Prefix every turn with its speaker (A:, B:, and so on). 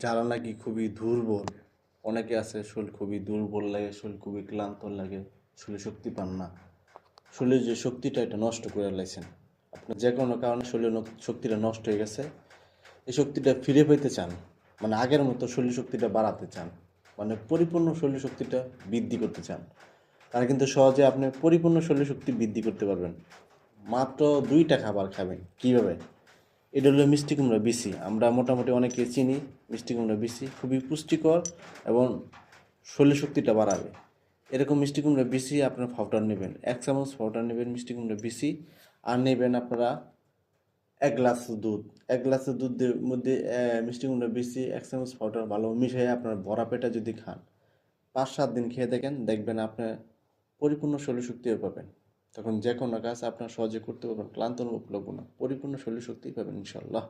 A: যারা নাকি খুবই দুর্বল, অনেকে আছে শরীর খুবই দুর্বল লাগে, শরীর খুবই ক্লান্ত লাগে, শরীরে শক্তি পান না, শরীরের যে শক্তিটা এটা নষ্ট করে লাইছেন। আপনার যে কোনো কারণে শরীরের শক্তিটা নষ্ট হয়ে গেছে, এই শক্তিটা ফিরে পেতে চান, মানে আগের মতো শরীর শক্তিটা বাড়াতে চান, মানে পরিপূর্ণ শরীর শক্তিটা বৃদ্ধি করতে চান, তারা কিন্তু সহজে আপনি পরিপূর্ণ শরীর শক্তি বৃদ্ধি করতে পারবেন মাত্র 2টা খাবার খাবেন। কীভাবে? এটা হলো মিষ্টি কুমড়া বিচি। আমরা মোটামুটি অনেকে চিনি মিষ্টি কুমড়া বিচি খুবই পুষ্টিকর এবং শরীর শক্তিটা বাড়াবে। এরকম মিষ্টি কুমড়া বিচি আপনার পাউডার নেবেন, 1 চামচ পাউডার নেবেন মিষ্টি কুমড়া বিচি। আর নেবেন আপনারা 1 গ্লাস দুধ। 1 গ্লাসের দুধের মধ্যে মিষ্টি কুমড়া বিচি 1 চামচ পাউডার ভালো মিশিয়ে আপনার ভরা পেটে যদি খান, 5-7 দিন খেয়ে দেখেন, দেখবেন আপনার পরিপূর্ণ শরীর শক্তিও পাবেন। তখন যে কোনো কাজ আপনার সহজে করতে পারবেন, ক্লান্ত অনুভব করবো না, পরিপূর্ণ শরীর শক্তি পাবেন ইনশাল্লাহ।